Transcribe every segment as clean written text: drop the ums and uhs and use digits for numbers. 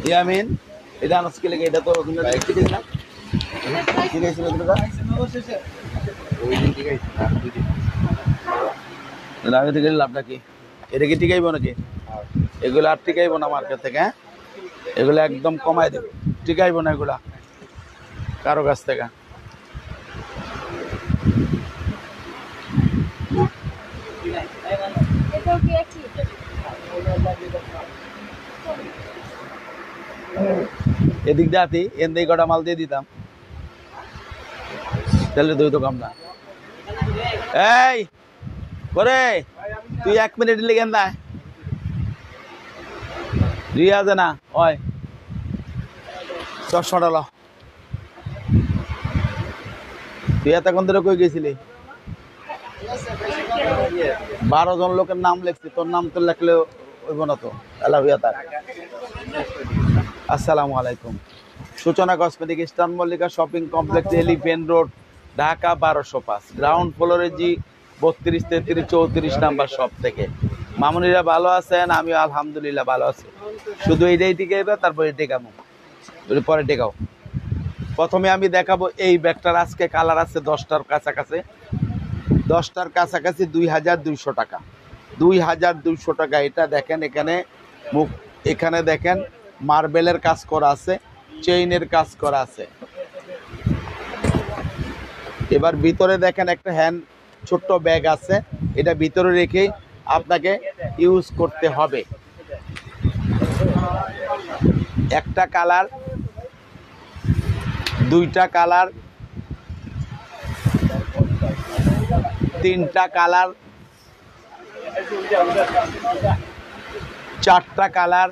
ইয়ামিন এটা আজকে লেগে এটা তো ঠিক আছে না ঠিক আছে ওই দিন ঠিক আছে না আগে থেকে লাভটা কি এটা কি টিকাইব নাকি এগুলো আর টিকাইব না মার্কেট থেকে হ্যাঁ এগুলো একদম কমাই দেবে টিকাইব না এগুলা কারো কাছ থেকে এদিক দিয়ে আতি এন দিয়ে কটা মাল দিয়ে দিতাম তাহলে দুই তো কাম না এই করে তুই 1 মিনিট লিখেন না দুই আছে না ওই চশমাটা ল তুই এতক্ষণ ধরে কই গেছিলি 12 জন লোকের নাম লিখছি তোর নাম তো লিখলে হইব না তো আসসালামু আলাইকুম সূচনা cosmetic star Mallika shopping complex elephant road Dhaka 1205 ground ফ্লোরে জি 32 33 34 নাম্বার শপ থেকে মামুনিরা ভালো আছেন আমি আলহামদুলিল্লাহ ভালো আছি শুধু এইটাই টিকাইবে তারপরে টিকামো পরে টিকাও প্রথমে আমি দেখাবো এই ব্যাগটার আজকে কালার আছে 10টার কাছাকাছি 10টার কাছাকাছি 2200 টাকা 2200 টাকা এটা দেখেন এখানে মুখ এখানে দেখেন মার্বেলের কাজ করা আছে চেইনের কাজ করা আছে এবার ভিতরে দেখেন একটা হ্যান্ড ছোট্ট ব্যাগ আছে এটা ভিতরে রেখে আপনাকে ইউজ করতে হবে একটা কালার দুইটা কালার তিনটা কালার চারটা কালার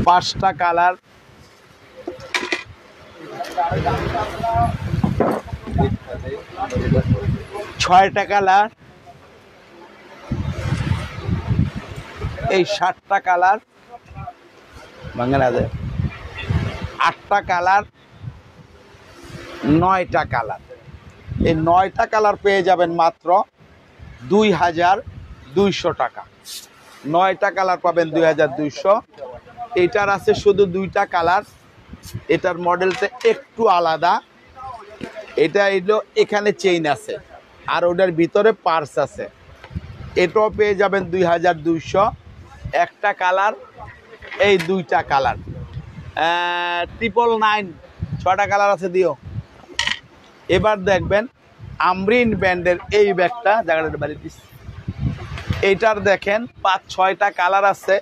পাঁচটা কালার ছয়টা কালার এই 7টা কালার বাংলা আছে 8টা কালার 9টা কালার এই 9টা কালার পেয়ে যাবেন মাত্র 2200 টাকা 9টা কালার পাবেন 2200 এটার আছে শুধু 2টা কালার এটার মডেলটা একটু আলাদা এটা এলো এখানে চেইন আছে আর ওটার ভিতরে পার্স আছে এটাও পেয়ে যাবেন 2200 একটা কালার এই 2টা কালার 999 6টা কালার আছে দিও এবার দেখবেন আমরিন ব্র্যান্ডের এই ব্যাগটা জায়গাটার বাড়ি দিস এইটার দেখেন 5-6টা কালার আছে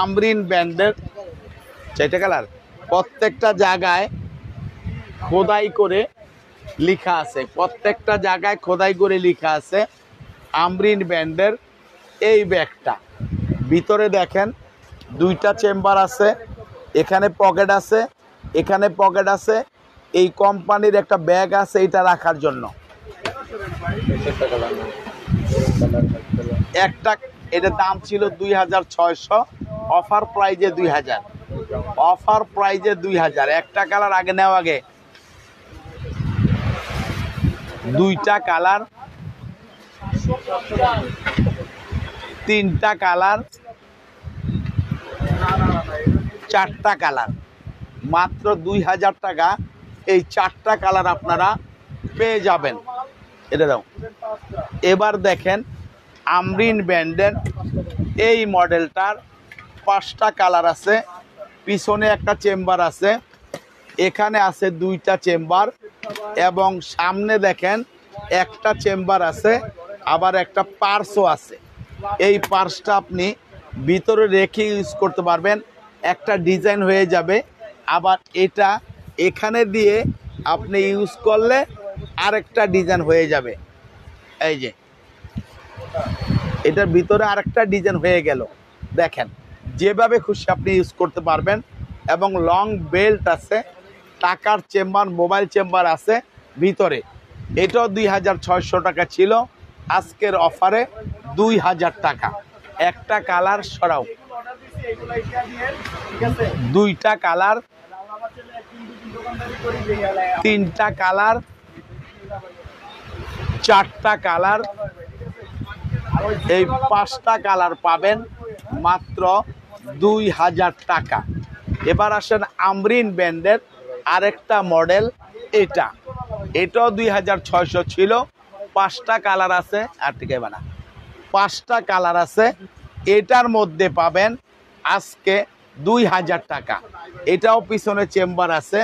আমরিন ব্র্যান্ডের 6টা কালার প্রত্যেকটা জায়গায় খোদাই করে লেখা আছে প্রত্যেকটা জায়গায় খোদাই করে লেখা আছে আমরিন ব্র্যান্ডের এই ব্যাগটা ভিতরে দেখেন 2টা চেম্বার আছে এখানে পকেট আছে এখানে পকেট আছে এই কোম্পানির একটা ব্যাগ আছে এটা রাখার জন্য একটা এটার দাম ছিল 2600 অফার প্রাইজে 2000 অফার প্রাইজে 2000 একটা কালার আগে নেওয়া আগে 2টা কালার তিনটা কালার, চারটা কালার, মাত্র 2000 টাকা এই চারটা কালার আপনারা পেয়ে যাবেন। এটা দাও। এবার দেখেন আমরিন ব্র্যান্ডের এই মডেলটার 5টা কালার আছে, পিছনে একটা চেম্বার আছে, এখানে আছে 2টা চেম্বার এবং সামনে দেখেন একটা চেম্বার আছে, আবার একটা পার্সও আছে। এই পার্সটা আপনি ভিতরে রেখে ইউজ করতে পারবেন, একটা ডিজাইন হয়ে যাবে। আবার এটা এখানে দিয়ে আপনি ইউজ করলে আরেকটা ডিজাইন হয়ে যাবে। এই যে এটার ভিতরে আরেকটা ডিজাইন হয়ে গেল। দেখেন যেভাবে খুশি আপনি ইউজ করতে পারবেন। এবং লং বেল্ট আছে, টাকার চেম্বার, মোবাইল চেম্বার আছে ভিতরে। এটাও 2600 টাকা ছিল, আজকের অফারে 2000 টাকা। একটা কালার সরাও, 2টা কালার, 3টা কালার, 4টা কালার, এই 5টা কালার পাবেন মাত্র 2000 টাকা। এবার আসেন আমরিন ব্র্যান্ডের আরেকটা মডেল, এটাও 2600 ছিল, 5টা কালার আছে। আর ঠিক আছে না, 5টা কালার আছে। এটার মধ্যে পাবেন আজকে 2000 টাকা। এটাও পিছনে চেম্বার আছে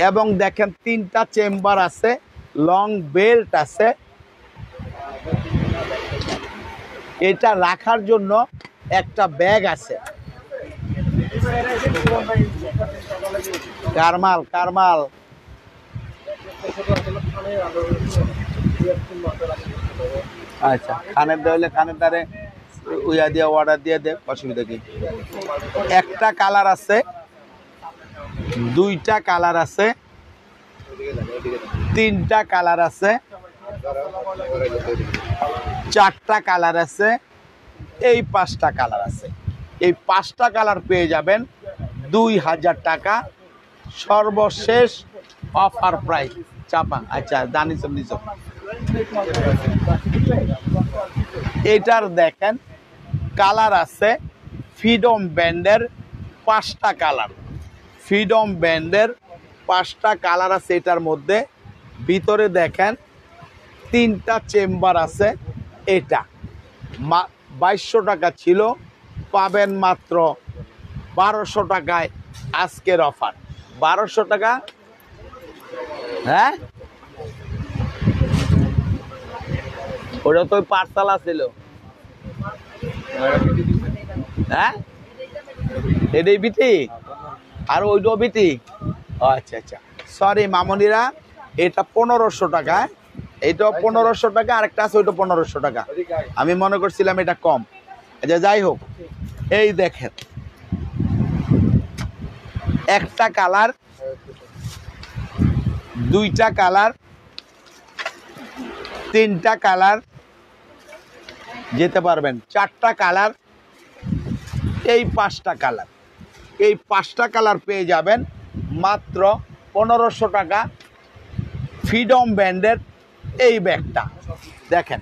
এবং দেখেন 3টা চেম্বার আছে, লং বেল্ট আছে। এটা রাখার জন্য একটা ব্যাগ আছে। কারমাল কারমাল আচ্ছা, খানের দেওয়ালে খানের দ্বারে উইয়া দিয়ে অর্ডার দিয়ে দে, অসুবিধা কি। একটা কালার আছে, 2টা কালার আছে, 3টা কালার আছে, 4টা কালার আছে, এই 5টা কালার আছে। এই 5টা কালার পেয়ে যাবেন 2000 টাকা, সর্বশেষ অফার প্রাইস। চাপা আচ্ছা দানি সব নিচ। এটার দেখেন কালার আছে, ফ্রিডম ব্র্যান্ডের 5টা কালার, ফ্রিডম ব্র্যান্ডের 5টা কালার আছে। এটার মধ্যে ভিতরে দেখেন 3টা চেম্বার আছে। এটা 2200 টাকা ছিল, পাবেন মাত্র 1200 টাকায় আজকের অফার। 1200 টাকা। হ্যাঁ ওটা তো পার্সাল আছিল। হ্যাঁ এটাই বিটি আর ওইটাও বিটি। আচ্ছা আচ্ছা সরি মামনিরা, এটা 1500 টাকা, এটাও 1500 টাকা, আরেকটা আছে ওইটা 1500 টাকা। আমি মনে করছিলাম এটা কম। আচ্ছা যাই হোক, এই দেখেন একটা কালার, 2টা কালার, 3টা কালার যেতে পারবেন, 4টা কালার, এই 5টা কালার। এই 5টা কালার পেয়ে যাবেন মাত্র 1500 টাকা। ফ্রিডম ব্র্যান্ডের এই ব্যাগটা দেখেন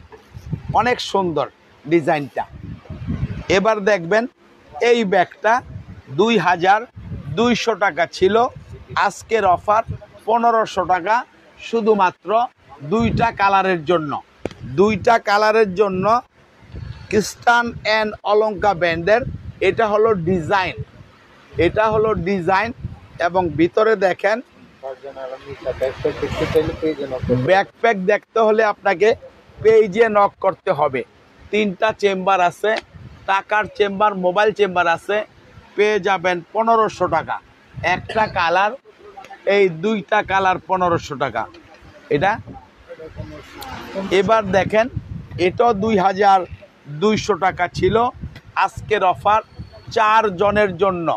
অনেক সুন্দর ডিজাইনটা। এবার দেখবেন এই ব্যাগটা 2200 টাকা ছিল, আজকের অফার 1500 টাকা, শুধুমাত্র 2টা কালারের জন্য। 2টা কালারের জন্য ক্রিস্টান অ্যান্ড অলঙ্কা ব্র্যান্ডের। এটা হলো ডিজাইন, এটা হলো ডিজাইন এবং ভিতরে দেখেন ব্যাকপ্যাক দেখতে হলে আপনাকে পেজে নক করতে হবে। 3টা চেম্বার আছে, টাকার চেম্বার, মোবাইল চেম্বার আছে, পেয়ে যাবেন 1500 টাকা। একটা কালার, এই 2টা কালার 1500 টাকা এটা। এবার দেখেন এটাও 2200 টাকা ছিল, আজকের অফার 4 জনের জন্য,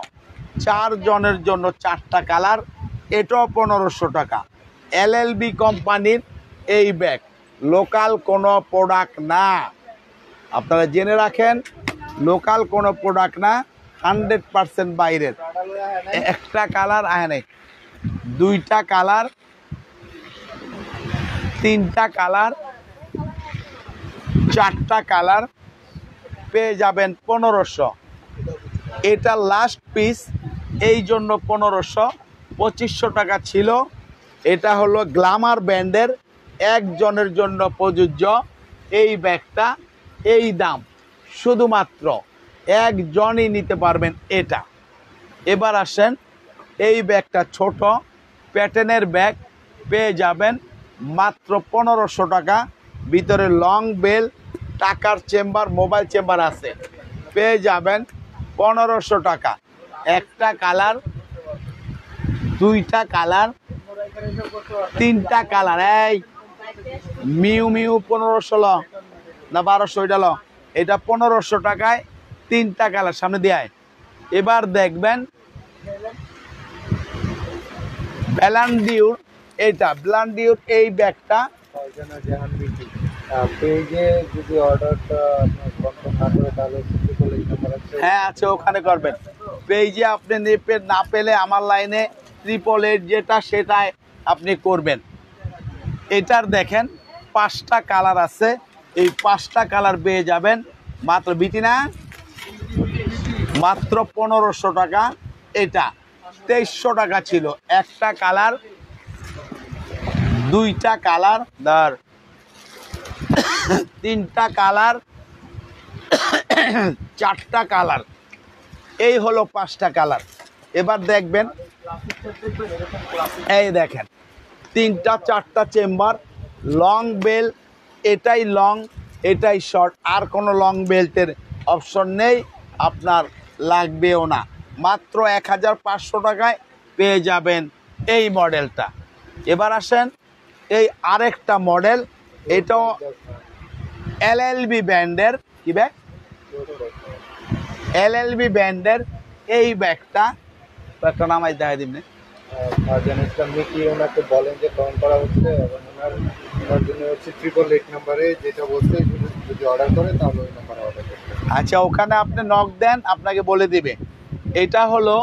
4 জনের জন্য 4টা কালার, এটাও 1500 টাকা। LLB কোম্পানির এই ব্যাগ, লোকাল কোনো প্রোডাক্ট না, আপনারা জেনে রাখেন, লোকাল কোনো প্রোডাক্ট না, 100% বাইরের। একটা কালার আয় নাই, 2টা কালার, 3টা কালার, 4টা কালার পেয়ে যাবেন 1500। এটা লাস্ট পিস, এই জন্য 1500। 2500 টাকা ছিল। এটা হলো গ্ল্যামার ব্র্যান্ডের, একজনের জন্য প্রযোজ্য এই ব্যাগটা। এই দাম শুধুমাত্র একজনই নিতে পারবেন এটা। এবার আসেন, এই ব্যাগটা ছোট প্যাটার্নের ব্যাগ পেয়ে যাবেন মাত্র 1500 টাকা। ভিতরে লং বেল, টাকার চেম্বার, মোবাইল চেম্বার আছে, পেয়ে যাবেন 1500 টাকা। একটা কালার, দুইটা কালার, তিনটা কালার। এই মিউ মিউ 1500 ল না 1200? এটা ল, এটা 1500 টাকায় তিনটা কালার সামনে দিয়ে। এবার দেখবেন ব্ল্যান্ডিউর, এটা ব্ল্যান্ডিউর এই ব্যাগটা। হ্যাঁ আছে, ওখানে করবেন। পেজে আপনি না পেলে আমার লাইনে 888 যেটা সেটাই আপনি করবেন। এটার দেখেন 5টা কালার আছে, এই 5টা কালার পেয়ে যাবেন মাত্র বিটিনা মাত্র 1500 টাকা। এটা 2300 টাকা ছিল। একটা কালার, দুইটা কালার, ধর তিনটা কালার, 4টা কালার, এই হলো 5টা কালার। এবার দেখবেন, এই দেখেন 3টা 4টা চেম্বার, লং বেল, এটাই লং এটাই শর্ট, আর কোনো লং বেল্টের অপশন নেই, আপনার লাগবেও না। মাত্র 1500 টাকায় পেয়ে যাবেন এই মডেলটা। এবার আসেন এই আরেকটা মডেল, এটাও এলএলবি ব্র্যান্ডের। কি ব্যাগ? এলএলবি ব্র্যান্ডের এই ব্যাগটা। একটা নামাই দেখা দিন। ওনাকে বলেন যে কমেন্ট করা হচ্ছে এবং ওনার জন্য হচ্ছে 888 নাম্বারে যেটা বলছে, যদি অর্ডার করে তাহলে ওই নাম্বারে অর্ডার করতে। আচ্ছা, ওখানে আপনি নক দেন, আপনাকে বলে দিবে। এটা হলো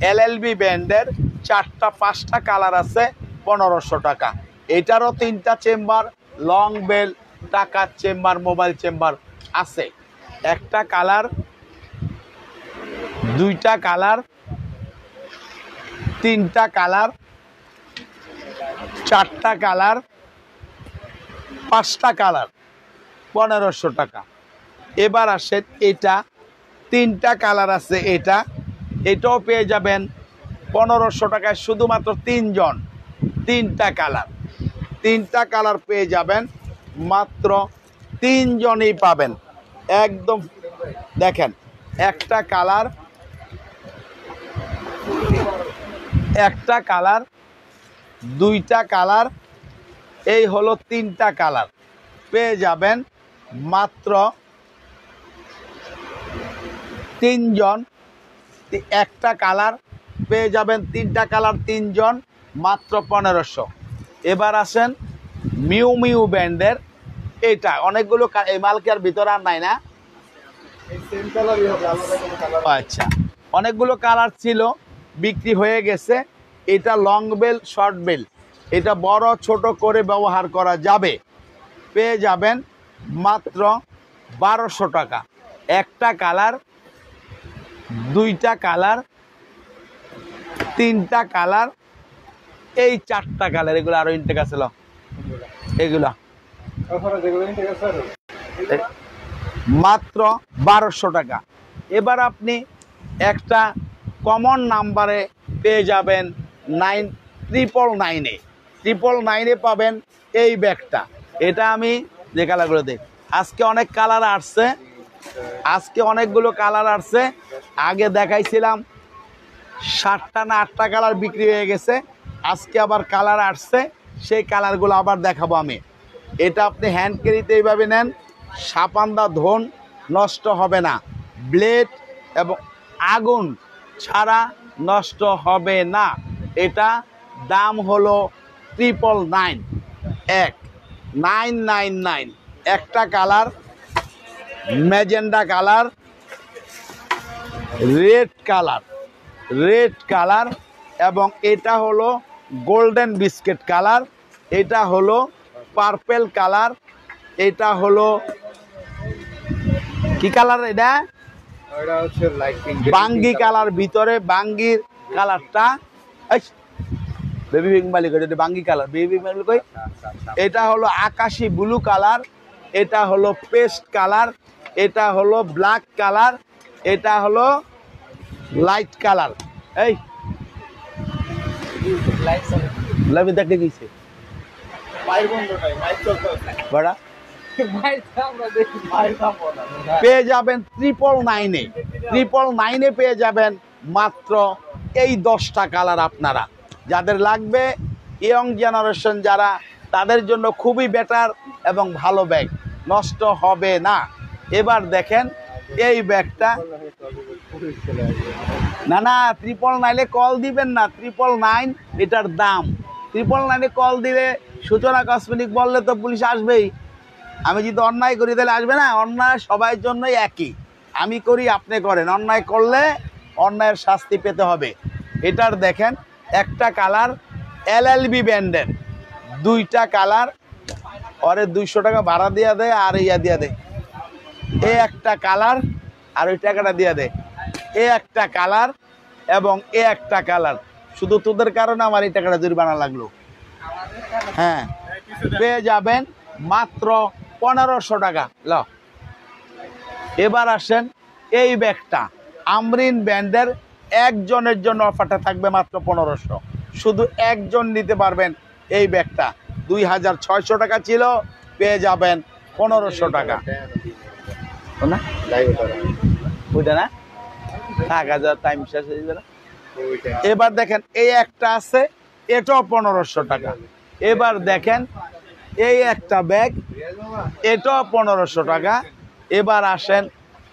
এলএলবি ব্র্যান্ডের, 4টা 5টা কালার আছে, 1500 টাকা। এটারও 3টা চেম্বার, লং বেল, টাকার চেম্বার, মোবাইল চেম্বার আছে। একটা কালার, দুইটা কালার, তিনটা কালার, 4টা কালার, 5টা কালার, 1500 টাকা। এবার আসেন, এটা 3টা কালার আছে, এটাও পেয়ে যাবেন 1500 টাকায়, শুধুমাত্র 3 জন। 3টা কালার পেয়ে যাবেন মাত্র 3 জনই পাবেন একদম। দেখেন একটা কালার, দুইটা কালার, এই হলো 3টা কালার পেয়ে যাবেন মাত্র 3 জন। একটা কালার পেয়ে যাবেন, 3টা কালার 3 জন, মাত্র 1500। এবার আসেন মিউ মিউ ব্র্যান্ডের, এটা অনেকগুলো এই মালকের ভিতরে আর নাই না? আচ্ছা, অনেকগুলো কালার ছিল, বিক্রি হয়ে গেছে। এটা লং বেল, শর্ট বেল, এটা বড় ছোট করে ব্যবহার করা যাবে। পেয়ে যাবেন মাত্র 1200 টাকা। একটা কালার, দুইটা কালার, 3টা কালার, এই 4টা কালার। এগুলো আরো ইনটেক আছে, এগুলা মাত্র 1200 টাকা। এবার আপনি একটা কমন নাম্বারে পেয়ে যাবেন 999-999-এ পাবেন এই ব্যাগটা। এটা আমি যে কালারগুলো দেখ, আজকে অনেক কালার আসছে, আজকে অনেকগুলো কালার আসছে। আগে দেখাইছিলাম 7টা না 8টা কালার বিক্রি হয়ে গেছে, আজকে আবার কালার আসছে, সেই কালারগুলো আবার দেখাবো আমি। এটা আপনি হ্যান্ড ক্যারিতে এইভাবে নেন, সাপান্দা ধন নষ্ট হবে না, ব্লেড এবং আগুন ছাড়া নষ্ট হবে না। এটা দাম হলো 999, একটা colour magenta colour, red colour এবং এটা হলো গোল্ডেন বিস্কিট কালার, এটা হলো পার্পেল কালার, এটা হলো কি কালার এটা? ওটা হচ্ছে লাইট পিঙ্ক, বাঙ্গি কালার, ভিতরে বাঙ্গির কালারটা। বেবি পিঙ্ক মালিক, এটা বাঙ্গি কালার, বেবি পিঙ্ক মালিক কই? এটা হলো আকাশি ব্লু কালার, এটা হলো পেস্ট কালার, এটা হলো ব্ল্যাক কালার, এটা হলো লাইট কালার। এই লাভি দেখতে গেছে বড়া পেয়ে যাবেন 999 পেয়ে যাবেন মাত্র এই 10টা কালার। আপনারা যাদের লাগবে, ইয়ং জেনারেশন যারা, তাদের জন্য খুবই বেটার এবং ভালো ব্যাগ, নষ্ট হবে না। এবার দেখেন এই ব্যাগটা, না না 999 কল দিবেন না, 999 এটার দাম। 999 কল দিলে সূচনা কসমেটিক বললে তো পুলিশ আসবেই। আমি যদি অন্যায় করি তাহলে আসবে না? অন্যায় সবার জন্যই একই, আমি করি আপনি করেন, অন্যায় করলে অন্যায়ের শাস্তি পেতে হবে। এটার দেখেন একটা কালার এলএলবি ব্র্যান্ডের, 2টা কালার, ওরে 200 টাকা ভাড়া দিয়া দেয় আর ইয়া দিয়া দেয়। এ একটা কালার আর ওই টাকাটা দিয়া দেয়। এ একটা কালার এবং এ একটা কালার, শুধু তোদের কারণে আমার এই টাকাটা জরিমানা লাগলো। হ্যাঁ, পেয়ে যাবেন মাত্র 1500 টাকা। ল এবার আসেন এই ব্যাগটা আমরিন ব্র্যান্ডের, একজনের জন্য অফারটা থাকবে মাত্র 1500, শুধু একজন নিতে পারবেন এই ব্যাগটা। 2600 টাকা ছিল, পেয়ে যাবেন 1500 টাকা। না ওইটা না, থাক টাইম শেষ হয়ে যাবে না। এবার দেখেন এই একটা আছে, এটাও 1500 টাকা। এবার দেখেন এই একটা ব্যাগ, এটাও 1500 টাকা। এবার আসেন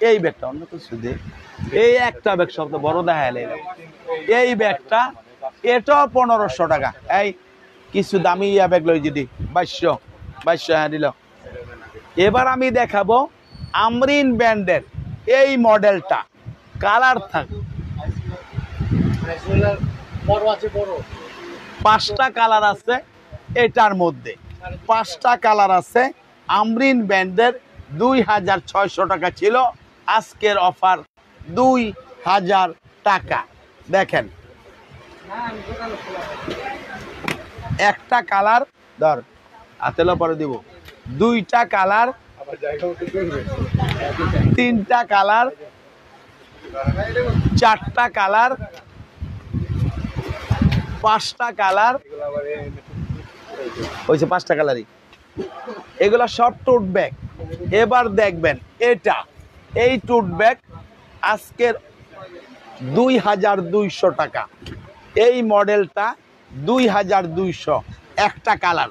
এই ব্যাগটা, অন্য কিছু দিয়ে এই একটা ব্যাগ সবচেয়ে বড় দেখাইলে এই ব্যাগটা, এটাও 1500 টাকা। এই কিছু দামি ইয়া ব্যাগ লই যদি 2200 হ্যাঁ দিল। এবার আমি দেখাবো আমরিন ব্র্যান্ডের এই মডেলটা, কালার থাকে 5টা কালার আছে এটার মধ্যে, 5টা কালার আছে। আমরিন ব্র্যান্ডের 2600 টাকা ছিল, আজকের অফার 2000 টাকা। দেখেন একটা কালার ধর আতেলা পরে দিব, 2টা কালার, 3টা কালার, 4টা কালার, 5টা কালার, হয়েছে 5টা কালারই। এগুলা সব টোট ব্যাগ। এবার দেখবেন এটা, এই টোট ব্যাগ আজকের 2200 টাকা। এই মডেলটা 2200, একটা কালার।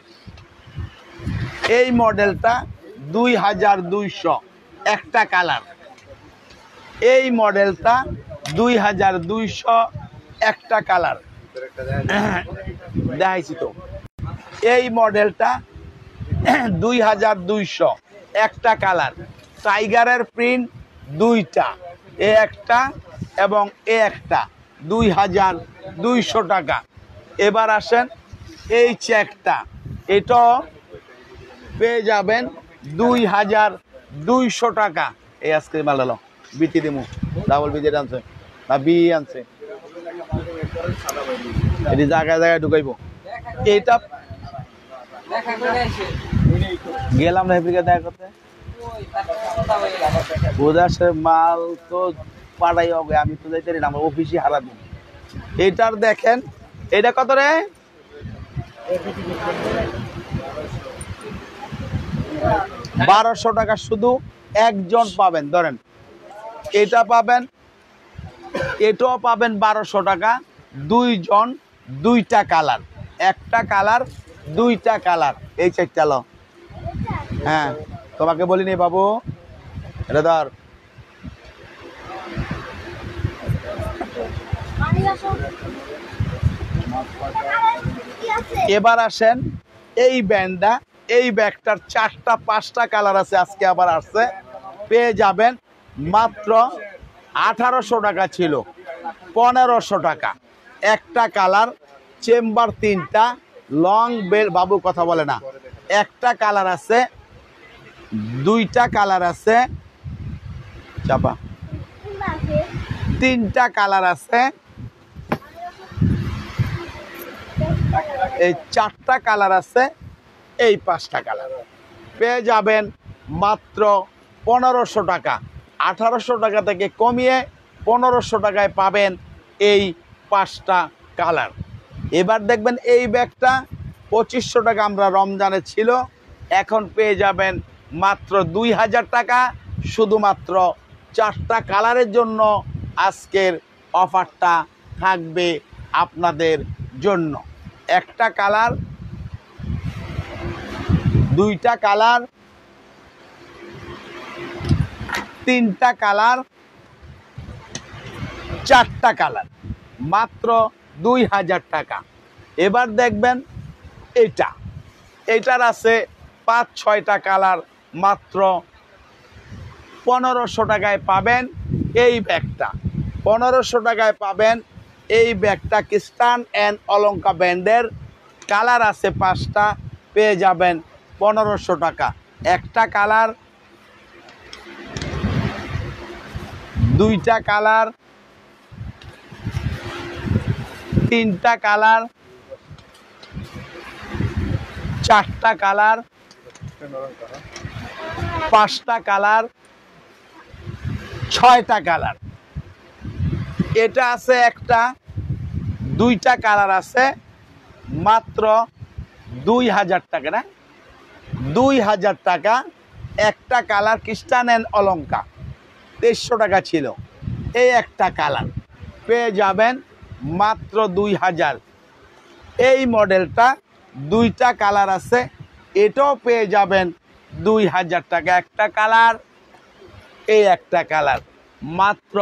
এই মডেলটা 2200, একটা কালার। এই মডেলটা 2200, একটা কালার দেখাইছি তো। এই মডেলটা 2200, একটা কালার। টাইগারের প্রিন্ট 2টা, এ একটা এবং এ একটা, 2200 টাকা। এবার আসেন এই চেকটা, এটাও পেয়ে যাবেন 2200 টাকা। এই আইসক্রিম মাল হলো বিটি দিমু, ডাবল বিজেট আনছে না বি আনছে, এটি জায়গায় জায়গায় ঢুকাইব। এইটা গেলাম না আফ্রিকা দেখা করতে, বোঝার মাল তো পাঠাই হবে, আমি তো যাইতে না, আমার অফিসে হারাবো। এটার দেখেন এটা কত রে? 1200 টাকা, শুধু একজন পাবেন। ধরেন এটা পাবেন, এটাও পাবেন 1200 টাকা, 2 জন, 2টা কালার, একটা কালার, 2টা কালার। এই চেকটা লো, হ্যাঁ তোমাকে বলিনি বাবু, এটা ধর। এবার আসেন এই ব্যান্ডটা, এই ব্যাগটার 4টা 5টা কালার আছে, আজকে আবার আসছে, পেয়ে যাবেন মাত্র 1800 টাকা ছিল, 1500 টাকা। একটা কালার, চেম্বার 3টা, লং বেল, বাবু কথা বলে না, একটা কালার আছে, 2টা কালার আছে, চাপা। তিনটা কালার আছে, এই চারটা কালার আছে, এই পাঁচটা কালার পেয়ে যাবেন মাত্র 1500 টাকা। 1800 টাকা থেকে কমিয়ে 1500 টাকায় পাবেন এই পাঁচটা কালার। এবার দেখবেন এই ব্যাগটা 2500 টাকা আমরা রমজানে ছিল, এখন পেয়ে যাবেন মাত্র 2000 টাকা। শুধুমাত্র চারটা কালারের জন্য আজকের অফারটা থাকবে আপনাদের জন্য। একটা কালার, দুইটা কালার, তিনটা কালার, চারটা কালার, মাত্র 2000 টাকা। এবার দেখবেন এটার আছে 5-6টা কালার, মাত্র 1500 টাকায় পাবেন এই ব্যাগটা। 1500 টাকায় পাবেন এই ব্যাগটা। ক্রিস্টান অ্যান্ড অলঙ্কা ব্র্যান্ডের, কালার আছে 5টা, পেয়ে যাবেন 1500 টাকা। একটা কালার, দুইটা কালার, তিনটা কালার, চারটা কালার, পাঁচটা কালার, ছয়টা কালার। এটা আছে একটা, দুইটা কালার আছে, মাত্র 2000 টাকা। না, 2000 টাকা একটা কালার। ক্রিস্টান অ্যান্ড অলঙ্কা 2300 টাকা ছিল, এই একটা কালার পেয়ে যাবেন মাত্র 2000। এই মডেলটা দুইটা কালার আছে, এটাও পেয়ে যাবেন 2000 টাকা। একটা কালার, এই একটা কালার, মাত্র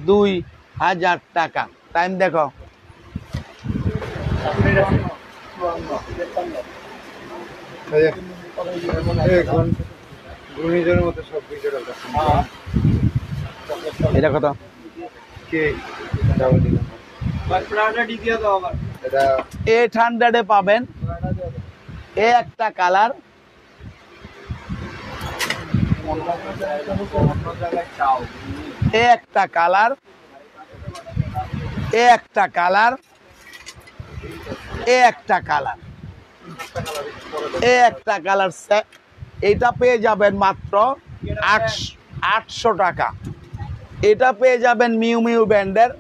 2000 টাকা। টাইম দেখো, এটা কত? 800-এ পাবেন এ একটা কালার, এ একটা কালার, এ একটা কালার, এ একটা কালার, এ একটা কালার। এটা পেয়ে যাবেন মাত্র 800 টাকা। এটা পেয়ে যাবেন মিউ মিউ ব্র্যান্ডের,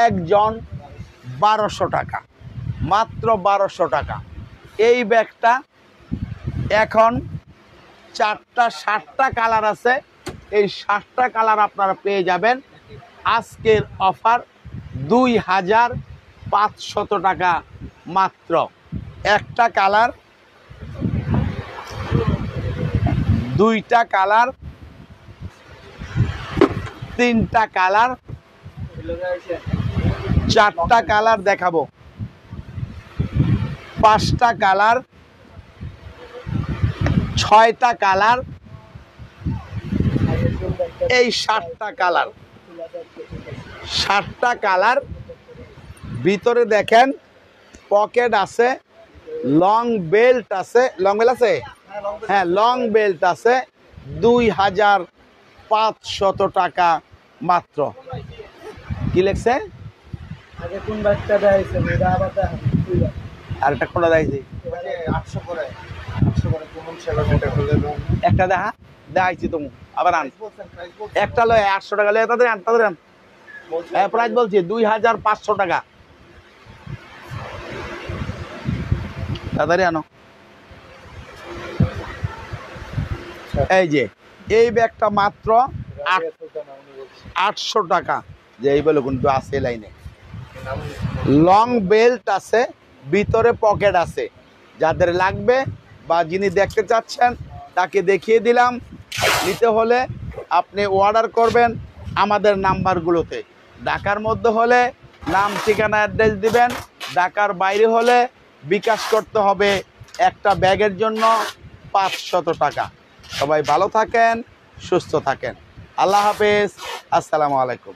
একজন 1200 টাকা, মাত্র 1200 টাকা। এই ব্যাগটা এখন 7টা কালার আছে, এই 7টা কালার আপনারা পেয়ে যাবেন আজকের অফার 2500 টাকা মাত্র। একটা কালার, দুইটা কালার, তিনটা কালার, চারটা কালার দেখাবো, পাঁচটা কালার, ছয়টা কালার, এই 7টা কালার। 7টা কালার, ভিতরে দেখেন পকেট আছে, লং বেল্ট আছে। লং বেল্ট আছে, হ্যাঁ লং বেল্ট আছে। 2500 টাকা মাত্র। কি লেখছে? আর একটা কোনটা দেখাইছি, একটা দেখাইছি তুমি, আবার আন একটা লয় 800 টাকা লয়, তাদের আন, তাদের আন। প্রাইস বলছি 2500 টাকা, তাড়াতাড়ি আনো। এই যে এই ব্যাগটা মাত্র 800 টাকা। যে এই বলে কিন্তু আছে লাইনে, লং বেল্ট আছে, ভিতরে পকেট আছে। যাদের লাগবে বা যিনি দেখতে চাচ্ছেন তাকে দেখিয়ে দিলাম। নিতে হলে আপনি অর্ডার করবেন আমাদের নাম্বারগুলোতে। ঢাকার মধ্যে হলে নাম, ঠিকানা, অ্যাড্রেস দিবেন। ঢাকার বাইরে হলে বিকাশ করতে হবে একটা ব্যাগের জন্য 500 টাকা। সবাই ভালো থাকেন, সুস্থ থাকেন। আল্লাহ হাফেজ, আসসালামু আলাইকুম।